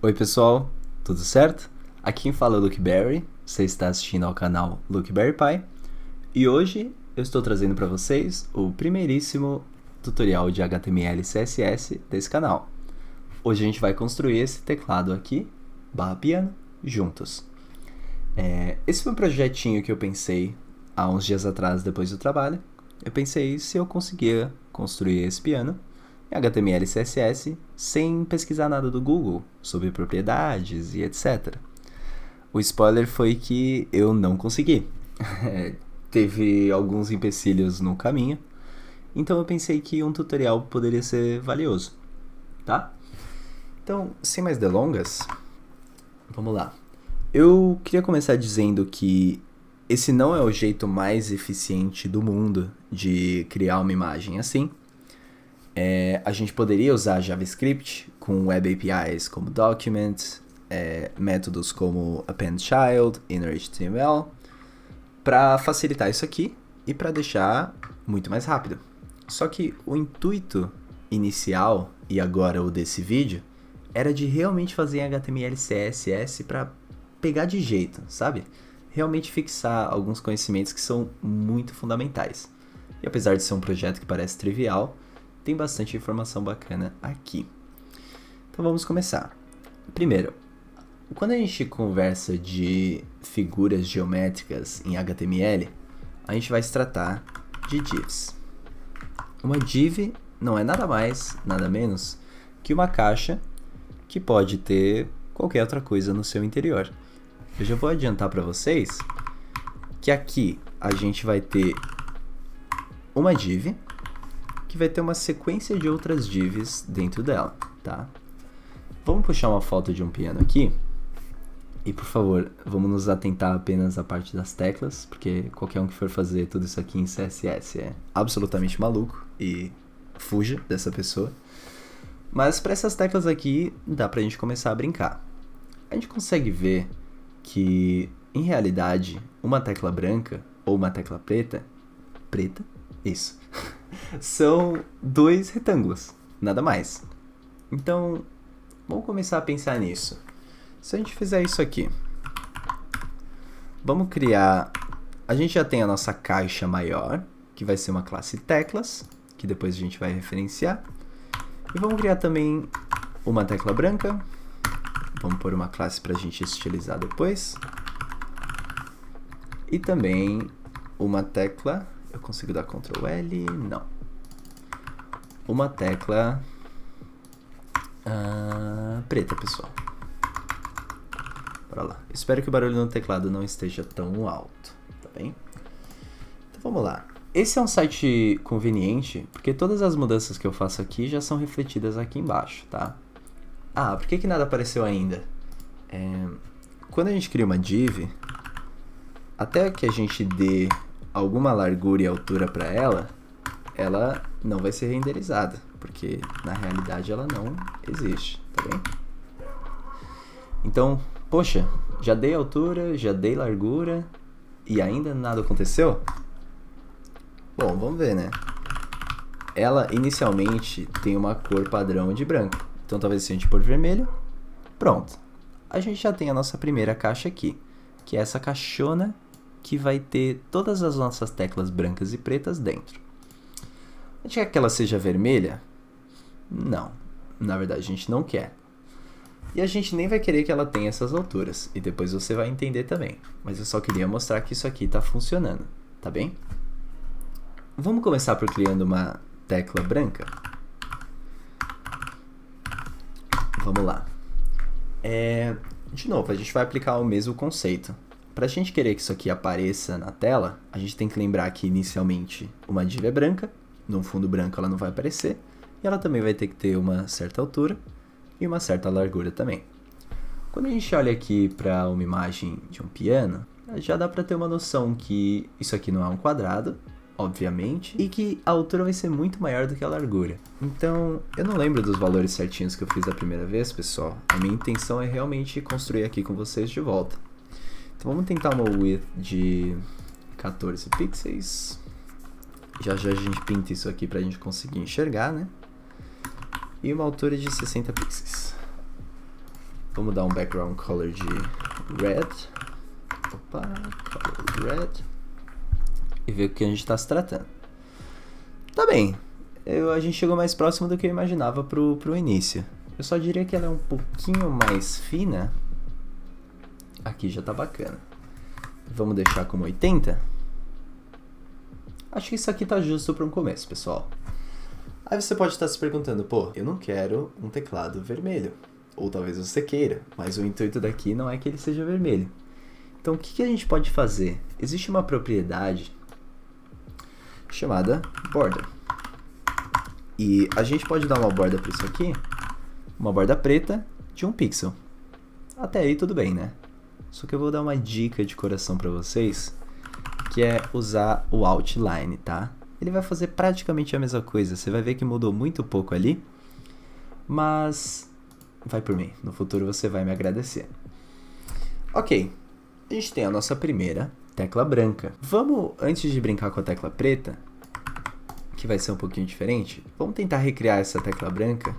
Oi pessoal, tudo certo? Aqui quem fala é o Luke Berry, você está assistindo ao canal Luke Berry Pie e hoje eu estou trazendo para vocês o primeiríssimo tutorial de HTML e CSS desse canal. Hoje a gente vai construir esse teclado aqui, /piano, juntos. Esse foi um projetinho que eu pensei há uns dias atrás depois do trabalho. Eu pensei se eu conseguia construir esse piano em HTML e CSS sem pesquisar nada do Google sobre propriedades e etc. O spoiler foi que eu não consegui. Teve alguns empecilhos no caminho, então eu pensei que um tutorial poderia ser valioso, tá? Então, sem mais delongas, vamos lá. Eu queria começar dizendo que esse não é o jeito mais eficiente do mundo de criar uma imagem assim. A gente poderia usar JavaScript com Web APIs como Document, métodos como AppendChild, InnerHTML, para facilitar isso aqui e para deixar muito mais rápido. Só que o intuito inicial, e agora o desse vídeo, era de realmente fazer em HTML e CSS para pegar de jeito, sabe? Realmente fixar alguns conhecimentos que são muito fundamentais. E apesar de ser um projeto que parece trivial, tem bastante informação bacana aqui. Então vamos começar. Primeiro, quando a gente conversa de figuras geométricas em HTML, a gente vai se tratar de divs. Uma div não é nada mais, nada menos que uma caixa que pode ter qualquer outra coisa no seu interior. Eu já vou adiantar para vocês que aqui a gente vai ter uma div que vai ter uma sequência de outras divs dentro dela, tá? Vamos puxar uma foto de um piano aqui e, por favor, vamos nos atentar apenas à parte das teclas, porque qualquer um que for fazer tudo isso aqui em CSS é absolutamente maluco e fuja dessa pessoa. Mas para essas teclas aqui dá pra gente começar a brincar. A gente consegue ver que, em realidade, uma tecla branca ou uma tecla preta, isso, são dois retângulos, nada mais. Então, vamos começar a pensar nisso. Se a gente fizer isso aqui, vamos criar, a gente já tem a nossa caixa maior, que vai ser uma classe teclas, que depois a gente vai referenciar. E vamos criar também uma tecla branca. Vamos pôr uma classe para a gente estilizar depois. E também uma tecla... Eu consigo dar Ctrl L? Não. Uma tecla preta, pessoal. Bora lá. Espero que o barulho no teclado não esteja tão alto, tá bem? Então vamos lá. Esse é um site conveniente, porque todas as mudanças que eu faço aqui já são refletidas aqui embaixo, tá? Por que nada apareceu ainda? Quando a gente cria uma div, até que a gente dê alguma largura e altura para ela, ela não vai ser renderizada, porque na realidade ela não existe, tá bem? Então, poxa, já dei altura, já dei largura e ainda nada aconteceu? Bom, vamos ver, né? Ela inicialmente tem uma cor padrão de branco, então talvez se a gente pôr vermelho, pronto. A gente já tem a nossa primeira caixa aqui, que é essa caixona que vai ter todas as nossas teclas brancas e pretas dentro. A gente quer que ela seja vermelha? Não, na verdade a gente não quer. E a gente nem vai querer que ela tenha essas alturas, e depois você vai entender também. Mas eu só queria mostrar que isso aqui está funcionando, tá bem? Vamos começar por criando uma tecla branca? Vamos lá. De novo, a gente vai aplicar o mesmo conceito. Para a gente querer que isso aqui apareça na tela, a gente tem que lembrar que inicialmente uma div é branca, num fundo branco ela não vai aparecer, e ela também vai ter que ter uma certa altura e uma certa largura também. Quando a gente olha aqui para uma imagem de um piano, já dá para ter uma noção que isso aqui não é um quadrado, obviamente, e que a altura vai ser muito maior do que a largura. Então, eu não lembro dos valores certinhos que eu fiz da primeira vez, pessoal. A minha intenção é realmente construir aqui com vocês de volta. Então vamos tentar uma width de 14 pixels. Já a gente pinta isso aqui para a gente conseguir enxergar, né? E uma altura de 60 pixels. Vamos dar um background color de red. Opa, color red. E ver o que a gente está se tratando. Tá bem, a gente chegou mais próximo do que eu imaginava pro início. Eu só diria que ela é um pouquinho mais fina. Aqui já tá bacana. Vamos deixar como 80? Acho que isso aqui tá justo para um começo, pessoal. Aí você pode estar se perguntando, pô, eu não quero um teclado vermelho. Ou talvez você queira, mas o intuito daqui não é que ele seja vermelho. Então o que a gente pode fazer? Existe uma propriedade chamada border. E a gente pode dar uma borda para isso aqui, uma borda preta de 1 pixel. Até aí tudo bem, né? Só que eu vou dar uma dica de coração para vocês, que é usar o outline, tá? Ele vai fazer praticamente a mesma coisa, você vai ver que mudou muito pouco ali, mas vai por mim, no futuro você vai me agradecer. Ok, a gente tem a nossa primeira tecla branca. Vamos, antes de brincar com a tecla preta, que vai ser um pouquinho diferente, vamos tentar recriar essa tecla branca,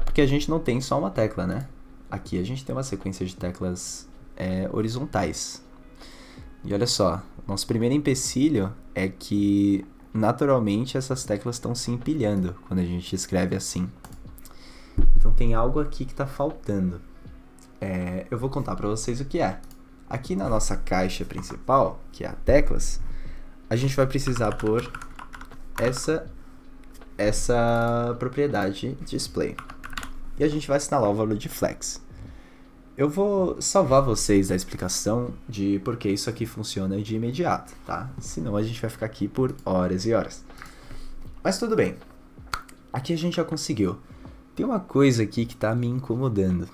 porque a gente não tem só uma tecla, né? Aqui a gente tem uma sequência de teclas horizontais. E olha só, nosso primeiro empecilho é que naturalmente essas teclas estão se empilhando quando a gente escreve assim. Então tem algo aqui que está faltando. Eu vou contar para vocês o que é. Aqui na nossa caixa principal, que é a teclas, a gente vai precisar pôr essa propriedade display. E a gente vai assinalar o valor de flex. Eu vou salvar vocês da explicação de por que isso aqui funciona de imediato, tá? Senão a gente vai ficar aqui por horas e horas. Mas tudo bem. Aqui a gente já conseguiu. Tem uma coisa aqui que tá me incomodando.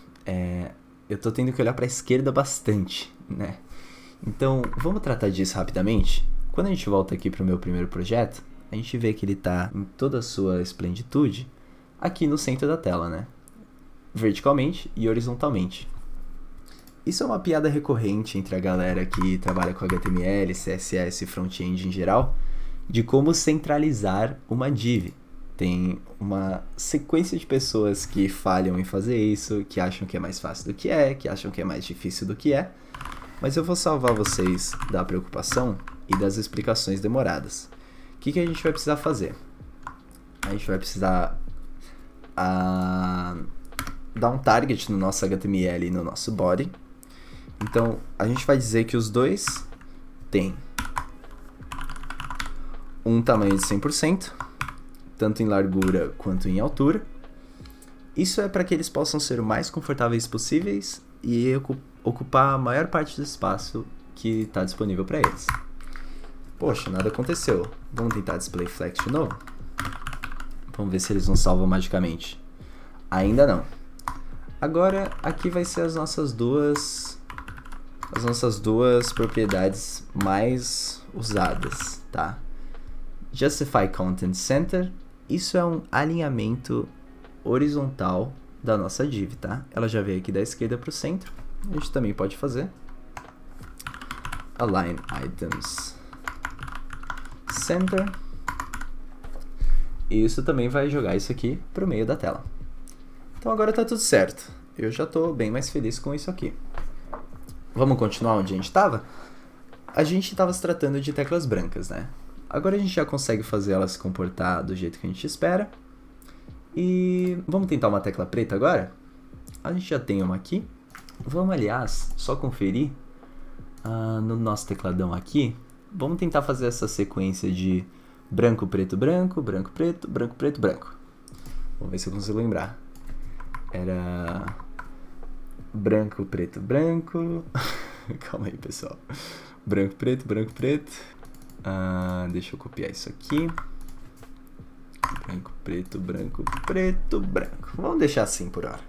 Eu tô tendo que olhar para a esquerda bastante, né? Então, vamos tratar disso rapidamente. Quando a gente volta aqui para o meu primeiro projeto, a gente vê que ele tá em toda a sua esplenditude aqui no centro da tela, né? Verticalmente e horizontalmente. Isso é uma piada recorrente entre a galera que trabalha com HTML, CSS e front-end em geral, de como centralizar uma div. Tem uma sequência de pessoas que falham em fazer isso, que acham que é mais fácil do que é, que acham que é mais difícil do que é, mas eu vou salvar vocês da preocupação e das explicações demoradas. O que a gente vai precisar fazer? A gente vai precisar dar um target no nosso HTML e no nosso body. Então, a gente vai dizer que os dois têm um tamanho de 100%, tanto em largura quanto em altura. Isso é para que eles possam ser o mais confortáveis possíveis e ocupar a maior parte do espaço que está disponível para eles. Poxa, nada aconteceu. Vamos tentar display flex de novo? Vamos ver se eles não salvam magicamente. Ainda não. Agora, aqui vai ser as nossas duas propriedades mais usadas, tá? Justify Content Center, isso é um alinhamento horizontal da nossa div, tá? Ela já veio aqui da esquerda para o centro. A gente também pode fazer Align Items Center. E isso também vai jogar isso aqui para o meio da tela. Então agora tá tudo certo. Eu já estou bem mais feliz com isso aqui. Vamos continuar onde a gente estava? A gente estava se tratando de teclas brancas, né? Agora a gente já consegue fazer ela se comportar do jeito que a gente espera. E vamos tentar uma tecla preta agora? A gente já tem uma aqui. Vamos, aliás, só conferir no nosso tecladão aqui. Vamos tentar fazer essa sequência de branco, preto, branco, branco, preto, branco, preto, branco. Vamos ver se eu consigo lembrar. Era branco, preto, branco. Calma aí, pessoal. Branco, preto, branco, preto. Deixa eu copiar isso aqui. Branco, preto, branco, preto, branco. Vamos deixar assim por hora.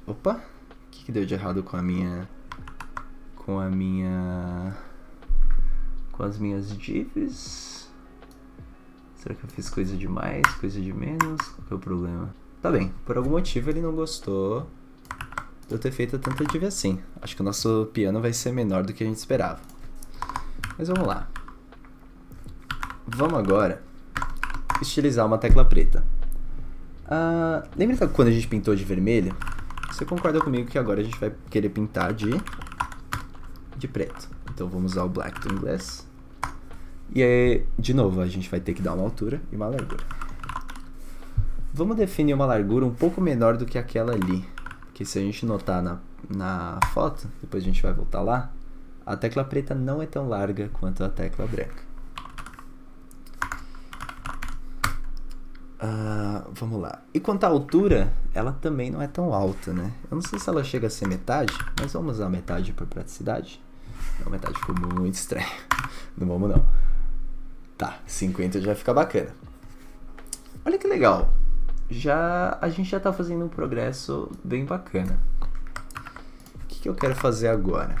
Opa. O que deu de errado com as minhas divs? Será que eu fiz coisa de mais, coisa de menos? Qual que é o problema? Tá bem, por algum motivo ele não gostou de eu ter feito tanta div assim. Acho que o nosso piano vai ser menor do que a gente esperava. Mas vamos lá. Vamos agora estilizar uma tecla preta. Lembra quando a gente pintou de vermelho? Você concorda comigo que agora a gente vai querer pintar de preto. Então vamos usar o black do inglês. E aí, de novo, a gente vai ter que dar uma altura e uma largura. Vamos definir uma largura um pouco menor do que aquela ali. Porque se a gente notar na foto, depois a gente vai voltar lá, a tecla preta não é tão larga quanto a tecla branca. Vamos lá. E quanto à altura, ela também não é tão alta, né? Eu não sei se ela chega a ser metade, mas vamos usar metade por praticidade. Não, metade ficou muito estranho. Não vamos não. Tá, 50 já fica bacana. Olha que legal. A gente já tá fazendo um progresso bem bacana. O que eu quero fazer agora?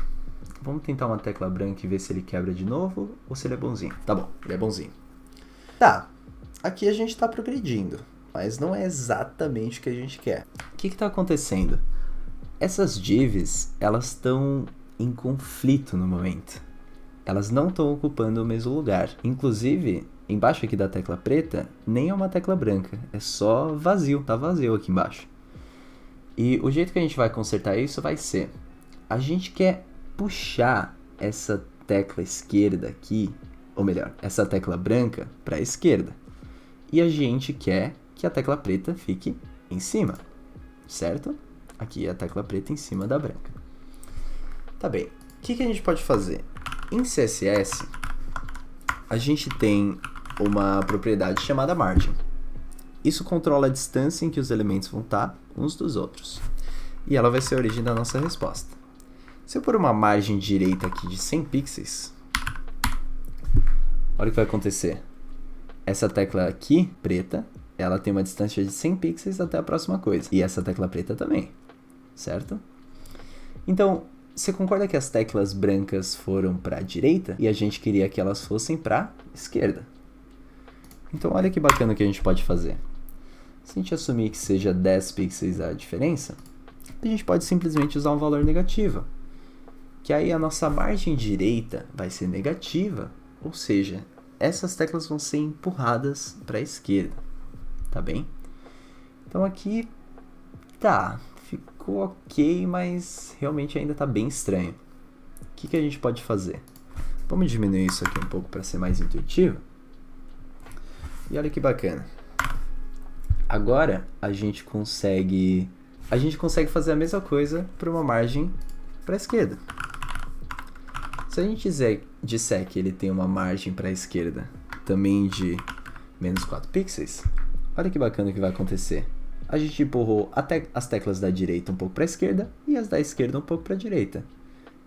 Vamos tentar uma tecla branca e ver se ele quebra de novo ou se ele é bonzinho. Tá bom, ele é bonzinho. Tá, aqui a gente tá progredindo, mas não é exatamente o que a gente quer. O que tá acontecendo? Essas divs, elas estão em conflito no momento. Elas não estão ocupando o mesmo lugar. Inclusive, embaixo aqui da tecla preta, nem é uma tecla branca. É só vazio, tá vazio aqui embaixo. E o jeito que a gente vai consertar isso vai ser... A gente quer puxar essa tecla esquerda aqui, ou melhor, essa tecla branca para a esquerda. E a gente quer que a tecla preta fique em cima, certo? Aqui é a tecla preta em cima da branca. Tá bem, o que a gente pode fazer? Em CSS, a gente tem uma propriedade chamada margem. Isso controla a distância em que os elementos vão estar uns dos outros. E ela vai ser a origem da nossa resposta. Se eu pôr uma margem direita aqui de 100 pixels, olha o que vai acontecer. Essa tecla aqui, preta, ela tem uma distância de 100 pixels até a próxima coisa. E essa tecla preta também, certo? Então, você concorda que as teclas brancas foram para a direita e a gente queria que elas fossem para a esquerda? Então, olha que bacana que a gente pode fazer. Se a gente assumir que seja 10 pixels a diferença, a gente pode simplesmente usar um valor negativo. Que aí a nossa margem direita vai ser negativa, ou seja, essas teclas vão ser empurradas para a esquerda, tá bem? Então aqui, tá, ficou ok, mas realmente ainda tá bem estranho. O que a gente pode fazer? Vamos diminuir isso aqui um pouco para ser mais intuitivo. E olha que bacana. Agora a gente consegue fazer a mesma coisa para uma margem para a esquerda. Se a gente disser que ele tem uma margem para a esquerda também de menos 4 pixels, olha que bacana que vai acontecer. A gente empurrou as teclas da direita um pouco para a esquerda e as da esquerda um pouco para a direita.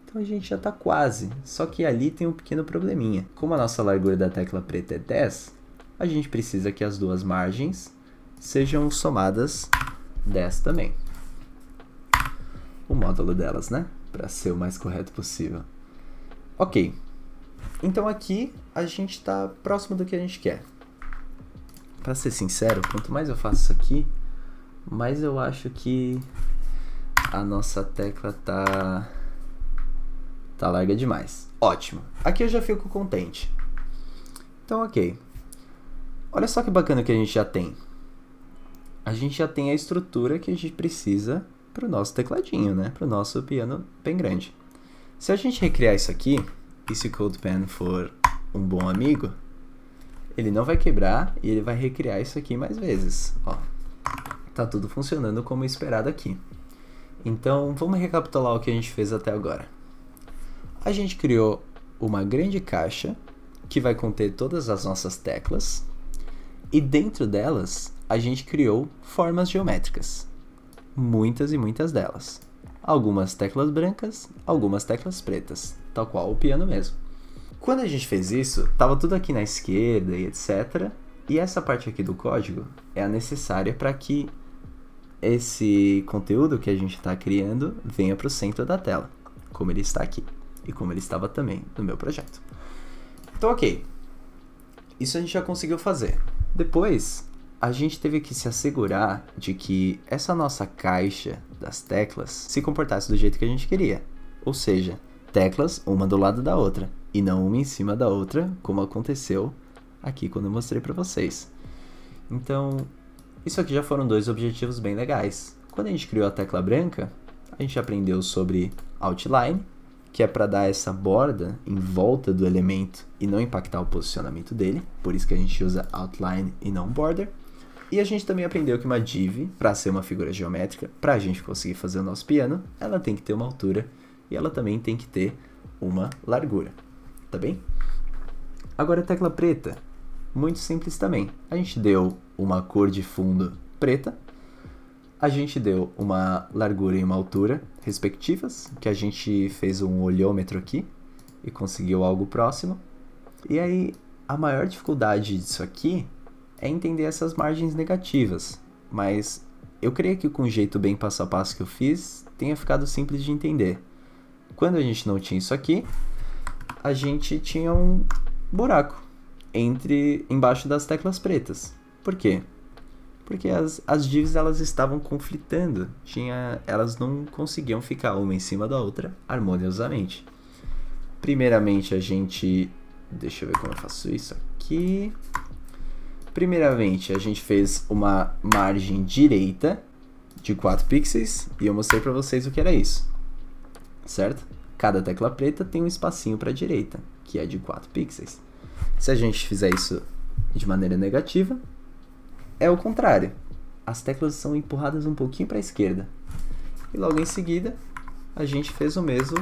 Então a gente já está quase, só que ali tem um pequeno probleminha. Como a nossa largura da tecla preta é 10, a gente precisa que as duas margens sejam somadas 10 também. O módulo delas, né? Para ser o mais correto possível. Ok, então aqui a gente está próximo do que a gente quer. Para ser sincero, quanto mais eu faço isso aqui, mais eu acho que a nossa tecla tá larga demais. Ótimo, aqui eu já fico contente. Então ok, olha só que bacana que a gente já tem. A gente já tem a estrutura que a gente precisa para o nosso tecladinho, né? Para o nosso piano bem grande. Se a gente recriar isso aqui, e se o CodePen for um bom amigo, ele não vai quebrar e ele vai recriar isso aqui mais vezes. Ó, tá tudo funcionando como esperado aqui. Então, vamos recapitular o que a gente fez até agora. A gente criou uma grande caixa que vai conter todas as nossas teclas e dentro delas a gente criou formas geométricas. Muitas e muitas delas. Algumas teclas brancas, algumas teclas pretas, tal qual o piano mesmo. Quando a gente fez isso, estava tudo aqui na esquerda e etc. E essa parte aqui do código é a necessária para que esse conteúdo que a gente está criando venha para o centro da tela, como ele está aqui e como ele estava também no meu projeto. Então, ok. Isso a gente já conseguiu fazer. Depois, a gente teve que se assegurar de que essa nossa caixa das teclas se comportasse do jeito que a gente queria. Ou seja, teclas uma do lado da outra e não uma em cima da outra, como aconteceu aqui quando eu mostrei para vocês. Então, Isso aqui já foram dois objetivos bem legais. Quando a gente criou a tecla branca, a gente aprendeu sobre outline, que é para dar essa borda em volta do elemento e não impactar o posicionamento dele, por isso que a gente usa outline e não border. E a gente também aprendeu que uma div, para ser uma figura geométrica, para a gente conseguir fazer o nosso piano, ela tem que ter uma altura e ela também tem que ter uma largura, tá bem? Agora a tecla preta, muito simples também. A gente deu uma cor de fundo preta, a gente deu uma largura e uma altura respectivas, que a gente fez um olhômetro aqui e conseguiu algo próximo. E aí, a maior dificuldade disso aqui é entender essas margens negativas, mas eu creio que com o jeito bem passo a passo que eu fiz, tenha ficado simples de entender. Quando a gente não tinha isso aqui, a gente tinha um buraco embaixo das teclas pretas. Por quê? Porque as divs elas estavam conflitando, elas não conseguiam ficar uma em cima da outra harmoniosamente. Primeiramente deixa eu ver como eu faço isso aqui. Primeiramente a gente fez uma margem direita de 4 pixels e eu mostrei para vocês o que era isso, certo? Cada tecla preta tem um espacinho para a direita, que é de 4 pixels. Se a gente fizer isso de maneira negativa, é o contrário. As teclas são empurradas um pouquinho para a esquerda. E logo em seguida, a gente fez o mesmo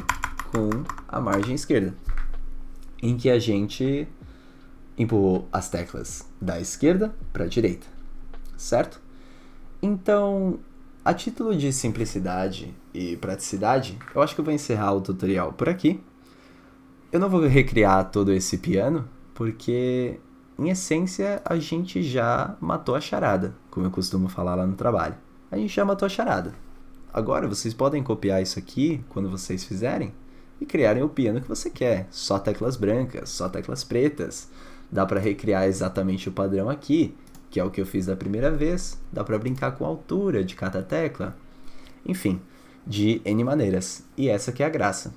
com a margem esquerda, em que a gente empurrou as teclas da esquerda para a direita, certo? Então, a título de simplicidade e praticidade, eu acho que eu vou encerrar o tutorial por aqui. Eu não vou recriar todo esse piano, porque, em essência, a gente já matou a charada, como eu costumo falar lá no trabalho. A gente já matou a charada. Agora, vocês podem copiar isso aqui, quando vocês fizerem, e criarem o piano que você quer. Só teclas brancas, só teclas pretas. Dá para recriar exatamente o padrão aqui, que é o que eu fiz da primeira vez. Dá para brincar com a altura de cada tecla. Enfim, de N maneiras. E essa que é a graça.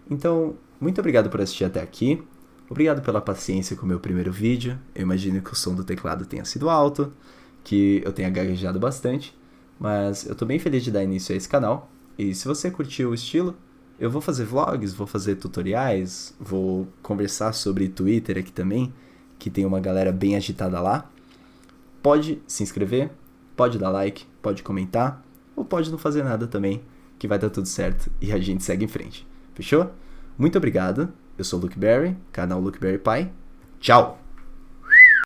Então, muito obrigado por assistir até aqui. Obrigado pela paciência com o meu primeiro vídeo. Eu imagino que o som do teclado tenha sido alto, que eu tenha gaguejado bastante, mas eu tô bem feliz de dar início a esse canal. E se você curtiu o estilo, eu vou fazer vlogs, vou fazer tutoriais, vou conversar sobre Twitter aqui também, que tem uma galera bem agitada lá. Pode se inscrever, pode dar like, pode comentar, ou pode não fazer nada também, que vai dar tudo certo e a gente segue em frente. Fechou? Muito obrigado. Eu sou o Luke Berry, canal Luke Berry Pie. Tchau!